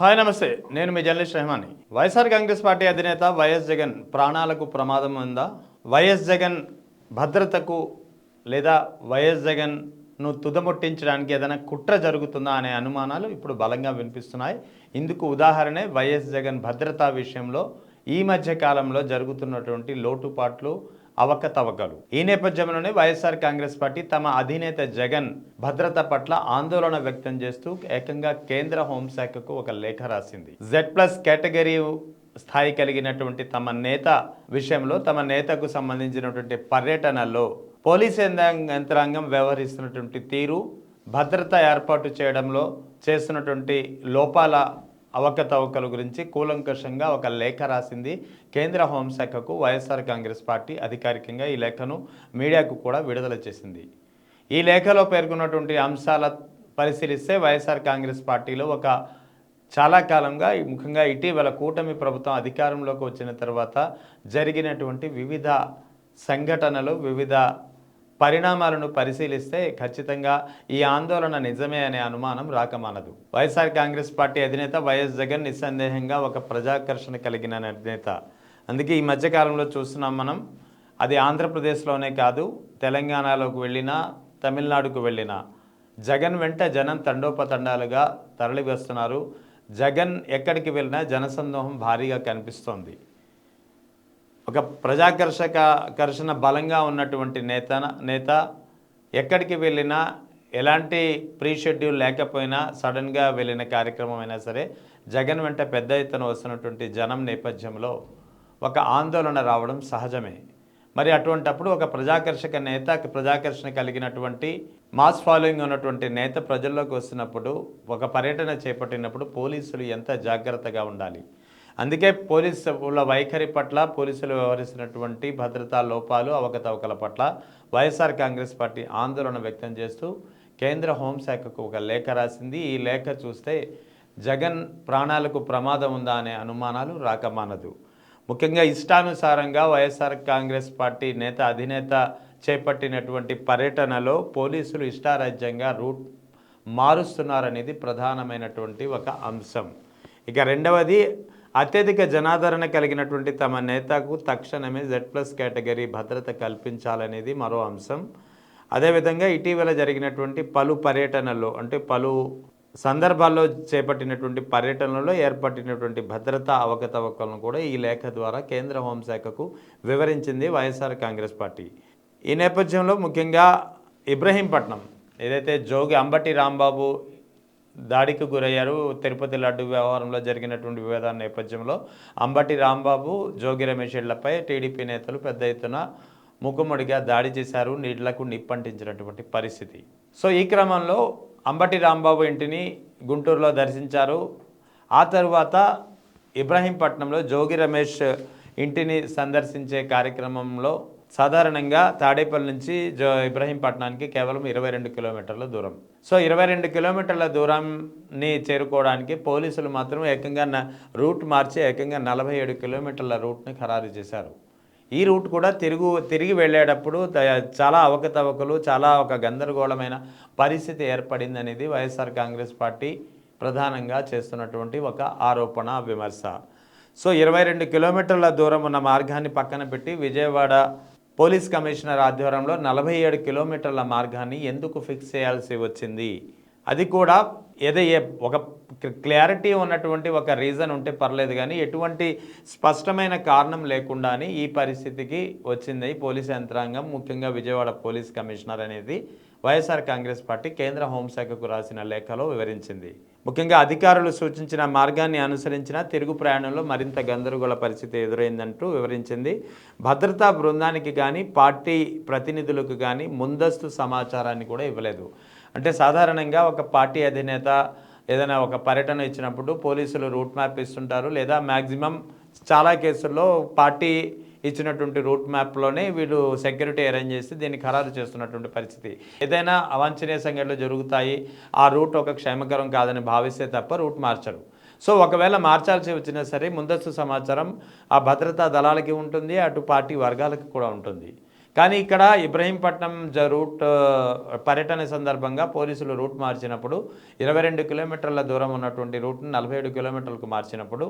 Hi నమస్తే, నేను మీ journalist రెహమాని. YSR Congress party అధినేత వైఎస్ జగన్ ప్రాణాలకు ప్రమాదం ఉందా? వైఎస్ జగన్ భద్రతకు లేదా వైఎస్ జగన్ను తుదముట్టించడానికి ఏదైనా కుట్ర జరుగుతుందా అనే అనుమానాలు ఇప్పుడు బలంగా వినిపిస్తున్నాయి. ఇందుకు ఉదాహరణే వైఎస్ జగన్ భద్రతా విషయంలో ఈ మధ్య కాలంలో జరుగుతున్నటువంటి లోటుపాట్లు, అవకతవకలు. ఈ నేపథ్యంలోనే వైఎస్ఆర్ కాంగ్రెస్ పార్టీ తమ అధినేత జగన్ భద్రత పట్ల ఆందోళన వ్యక్తం చేస్తూ ఏకంగా కేంద్ర హోంశాఖకు ఒక లేఖ రాసింది. Z+ కేటగిరీ స్థాయి కలిగినటువంటి తమ నేత విషయంలో తమ నేతకు సంబంధించినటువంటి పర్యటనలో పోలీస్ యంత్రాంగం వ్యవహరిస్తున్నటువంటి తీరు, భద్రత ఏర్పాటు చేయడంలో చేస్తున్నటువంటి లోపాల, అవకతవకల గురించి కూలంకషంగా ఒక లేఖ రాసింది కేంద్ర హోంశాఖకు వైఎస్ఆర్ కాంగ్రెస్ పార్టీ. అధికారికంగా ఈ లేఖను మీడియాకు కూడా విడుదల చేసింది. ఈ లేఖలో పేర్కొన్నటువంటి అంశాల పరిశీలిస్తే వైఎస్ఆర్ కాంగ్రెస్ పార్టీలో చాలా కాలంగా, ముఖ్యంగా ఇటీవల కూటమి ప్రభుత్వం అధికారంలోకి వచ్చిన తర్వాత జరిగినటువంటి వివిధ సంఘటనలు, వివిధ పరిణామాలను పరిశీలిస్తే ఖచ్చితంగా ఈ ఆందోళన నిజమే అనే అనుమానం రాకమానదు. వైఎస్ఆర్ కాంగ్రెస్ పార్టీ అధినేత వైఎస్ జగన్ నిస్సందేహంగా ఒక ప్రజాకర్షణ కలిగిన నేత. అందుకే ఈ మధ్యకాలంలో చూస్తున్నాం మనం. అది ఆంధ్రప్రదేశ్లోనే కాదు, తెలంగాణలోకి వెళ్ళినా, తమిళనాడుకు వెళ్ళినా జగన్ వెంట జనం తండోపతండాలుగా తరలి వస్తున్నారు. జగన్ ఎక్కడికి వెళ్ళినా జనసందోహం భారీగా కనిపిస్తోంది. ఒక ప్రజాకర్షణ బలంగా ఉన్నటువంటి నేత ఎక్కడికి వెళ్ళినా, ఎలాంటి ప్రీ షెడ్యూల్ లేకపోయినా, సడన్గా వెళ్ళిన కార్యక్రమం అయినా సరే జగన్ వెంట పెద్ద ఎత్తున వస్తున్నటువంటి జనం నేపథ్యంలో ఒక ఆందోళన రావడం సహజమే. మరి అటువంటప్పుడు ఒక ప్రజాకర్షణ కలిగినటువంటి మాస్ ఫాలోయింగ్ ఉన్నటువంటి నేత ప్రజల్లోకి వస్తున్నప్పుడు, ఒక పర్యటన చేపట్టినప్పుడు పోలీసులు ఎంత జాగ్రత్తగా ఉండాలి. అందుకే పోలీసుల వైఖరి పట్ల, పోలీసులు వ్యవహరిస్తున్నటువంటి భద్రతా లోపాలు, అవకతవకల పట్ల వైఎస్ఆర్ కాంగ్రెస్ పార్టీ ఆందోళన వ్యక్తం చేస్తూ కేంద్ర హోంశాఖకు ఒక లేఖ రాసింది. ఈ లేఖ చూస్తే జగన్ ప్రాణాలకు ప్రమాదం ఉందా అనే అనుమానాలు రాకమానదు. ముఖ్యంగా ఇష్టానుసారంగా వైఎస్ఆర్ కాంగ్రెస్ పార్టీ అధినేత చేపట్టినటువంటి పర్యటనలో పోలీసులు ఇష్టారాజ్యంగా రూట్ మారుస్తున్నారనేది ప్రధానమైనటువంటి ఒక అంశం. ఇక రెండవది, అత్యధిక జనాదరణ కలిగినటువంటి తమ నేతకు తక్షణమే Z+ కేటగిరీ భద్రత కల్పించాలనేది మరో అంశం. అదేవిధంగా ఇటీవల జరిగినటువంటి పలు పర్యటనల్లో, అంటే పలు సందర్భాల్లో చేపట్టినటువంటి పర్యటనలో ఏర్పడినటువంటి భద్రతా అవకతవకలను కూడా ఈ లేఖ ద్వారా కేంద్ర హోంశాఖకు వివరించింది వైఎస్ఆర్ కాంగ్రెస్ పార్టీ. ఈ నేపథ్యంలో ముఖ్యంగా ఇబ్రహీంపట్నం, ఏదైతే జోగి అంబటి రాంబాబు దాడికి గురయ్యారు, తిరుపతి లడ్డు వ్యవహారంలో జరిగినటువంటి వివాదాల నేపథ్యంలో అంబటి రాంబాబు, జోగి రమేష్లపై టీడీపీ నేతలు పెద్ద ఎత్తున ముఖముడిగా దాడి చేశారు, నీళ్లకు నిప్పంటించినటువంటి పరిస్థితి. సో ఈ క్రమంలో అంబటి రాంబాబు ఇంటిని గుంటూరులో దర్శించారు. ఆ తరువాత ఇబ్రహీంపట్నంలో జోగి రమేష్ ఇంటిని సందర్శించే కార్యక్రమంలో సాధారణంగా తాడేపల్లి నుంచి ఇబ్రహీంపట్నానికి కేవలం 22 కిలోమీటర్ల దూరం. సో 22 కిలోమీటర్ల దూరాన్ని చేరుకోవడానికి పోలీసులు మాత్రం ఏకంగా రూట్ మార్చి ఏకంగా 47 కిలోమీటర్ల రూట్ని ఖరారు చేశారు. ఈ రూట్ కూడా తిరిగి వెళ్ళేటప్పుడు చాలా అవకతవకలు, చాలా ఒక గందరగోళమైన పరిస్థితి ఏర్పడింది అనేది వైఎస్ఆర్ కాంగ్రెస్ పార్టీ ప్రధానంగా చేస్తున్నటువంటి ఒక ఆరోపణ, విమర్శ. సో 22 కిలోమీటర్ల దూరం ఉన్న మార్గాన్ని పక్కన పెట్టి విజయవాడ పోలీస్ కమిషనర్ ఆధ్వర్యంలో 47 కిలోమీటర్ల మార్గాన్ని ఎందుకు ఫిక్స్ చేయాల్సి వచ్చింది? అది కూడా ఒక క్లారిటీ ఉన్నటువంటి ఒక రీజన్ ఉంటే పర్లేదు, కానీ ఎటువంటి స్పష్టమైన కారణం లేకుండానే ఈ పరిస్థితికి వచ్చింది పోలీస్ యంత్రాంగం, ముఖ్యంగా విజయవాడ పోలీస్ కమిషనర్ అనేది వైఎస్ఆర్ కాంగ్రెస్ పార్టీ కేంద్ర హోంశాఖకు రాసిన లేఖలో వివరించింది. ముఖ్యంగా అధికారులు సూచించిన మార్గాన్ని అనుసరించిన తిరుగు ప్రయాణంలో మరింత గందరగోళ పరిస్థితి ఎదురైందంటూ వివరించింది. భద్రతా బృందానికి కానీ, పార్టీ ప్రతినిధులకు కానీ ముందస్తు సమాచారాన్ని కూడా ఇవ్వలేదు. అంటే సాధారణంగా ఒక పార్టీ అధినేత ఏదైనా ఒక పర్యటన ఇచ్చినప్పుడు పోలీసులు రూట్ మ్యాప్ ఇస్తుంటారు, లేదా మ్యాక్సిమం చాలా కేసుల్లో పార్టీ ఇచ్చినటువంటి రూట్ మ్యాప్లోనే వీళ్ళు సెక్యూరిటీ అరేంజ్ చేసి దీన్ని ఖరారు చేస్తున్నటువంటి పరిస్థితి. ఏదైనా అవాంఛనీయ సంఘటనలు జరుగుతాయి, ఆ రూట్ ఒక క్షేమకరం కాదని భావిస్తే తప్ప రూట్ మార్చరు. సో ఒకవేళ మార్చాల్సి వచ్చినా సరే ముందస్తు సమాచారం ఆ భద్రతా దళాలకి ఉంటుంది, అటు పార్టీ వర్గాలకు కూడా ఉంటుంది. కానీ ఇక్కడ ఇబ్రహీంపట్నం రూట్ పర్యటన సందర్భంగా పోలీసులు రూట్ మార్చినప్పుడు 22 కిలోమీటర్ల దూరం ఉన్నటువంటి రూట్ను 47 కిలోమీటర్లకు మార్చినప్పుడు,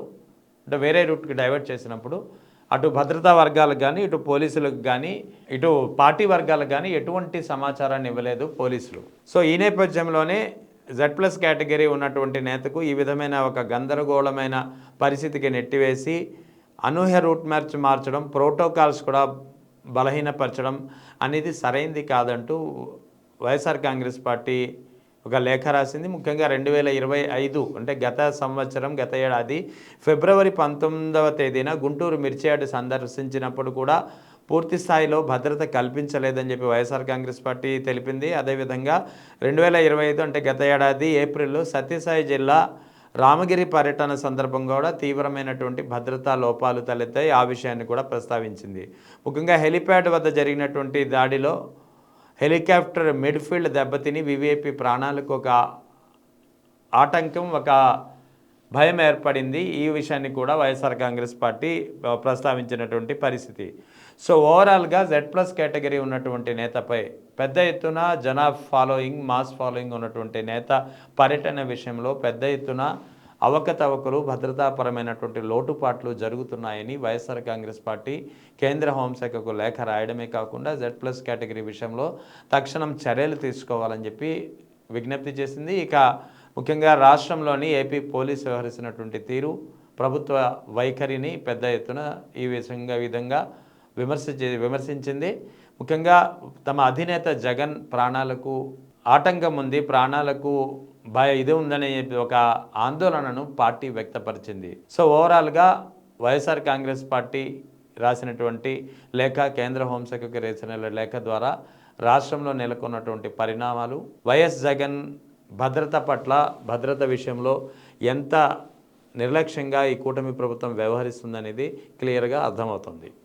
అంటే వేరే రూట్కి డైవర్ట్ చేసినప్పుడు అటు భద్రతా వర్గాలకు కానీ, ఇటు పోలీసులకు కానీ, ఇటు పార్టీ వర్గాలకు కానీ ఎటువంటి సమాచారాన్ని ఇవ్వలేదు పోలీసులు. సో ఈ నేపథ్యంలోనే Z+ కేటగిరీ ఉన్నటువంటి నేతకు ఈ విధమైన ఒక గందరగోళమైన పరిస్థితికి నెట్టివేసి అనూహ్య రూట్ మార్చడం, ప్రోటోకాల్స్ కూడా బలహీనపరచడం అనేది సరైంది కాదంటూ వైఎస్ఆర్ కాంగ్రెస్ పార్టీ ఒక లేఖ రాసింది. ముఖ్యంగా 2025 అంటే గత ఏడాది ఫిబ్రవరి 19వ తేదీన గుంటూరు మిర్చియాడ్ సందర్శించినప్పుడు కూడా పూర్తి స్థాయిలో భద్రత కల్పించలేదని చెప్పి వైఎస్ఆర్ కాంగ్రెస్ పార్టీ తెలిపింది. అదేవిధంగా 2025 అంటే గత ఏడాది ఏప్రిల్లో సత్యసాయి జిల్లా రామగిరి పర్యటన సందర్భంగా కూడా తీవ్రమైనటువంటి భద్రతా లోపాలు తలెత్తాయి. ఆ విషయాన్ని కూడా ప్రస్తావించింది. ముఖ్యంగా హెలిప్యాడ్ వద్ద జరిగినటువంటి దాడిలో హెలికాప్టర్ మిడ్ఫీల్డ్ దెబ్బతిని వివిఐపి ప్రాణాలకు ఒక ఆటంకం, ఒక భయం ఏర్పడింది. ఈ విషయాన్ని కూడా వైఎస్ఆర్ కాంగ్రెస్ పార్టీ ప్రస్తావించినటువంటి పరిస్థితి. సో ఓవరాల్గా Z+ కేటగిరీ ఉన్నటువంటి నేతపై పెద్ద ఎత్తున మాస్ ఫాలోయింగ్ ఉన్నటువంటి నేత పర్యటన విషయంలో పెద్ద ఎత్తున అవకతవకలు, భద్రతాపరమైనటువంటి లోటుపాట్లు జరుగుతున్నాయని వైఎస్ఆర్ కాంగ్రెస్ పార్టీ కేంద్ర హోంశాఖకు లేఖ రాయడమే కాకుండా Z+ కేటగిరీ విషయంలో తక్షణం చర్యలు తీసుకోవాలని చెప్పి విజ్ఞప్తి చేసింది. ఇక ముఖ్యంగా రాష్ట్రంలోని ఏపీ పోలీసు వ్యవహరిస్తున్నటువంటి తీరు, ప్రభుత్వ వైఖరిని పెద్ద ఎత్తున ఈ విధంగా విమర్శించింది. ముఖ్యంగా తమ అధినేత జగన్ ప్రాణాలకు ఆటంకం ఉంది, ప్రాణాలకు ఇది ఉందనే ఒక ఆందోళనను పార్టీ వ్యక్తపరిచింది. సో ఓవరాల్గా వైఎస్ఆర్ కాంగ్రెస్ పార్టీ రాసినటువంటి లేఖ, కేంద్ర హోంశాఖకు రాసిన లేఖ ద్వారా రాష్ట్రంలో నెలకొన్నటువంటి పరిణామాలు, వైఎస్ జగన్ భద్రత విషయంలో ఎంత నిర్లక్ష్యంగా ఈ కూటమి ప్రభుత్వం వ్యవహరిస్తుందనేది క్లియర్గా అర్థమవుతుంది.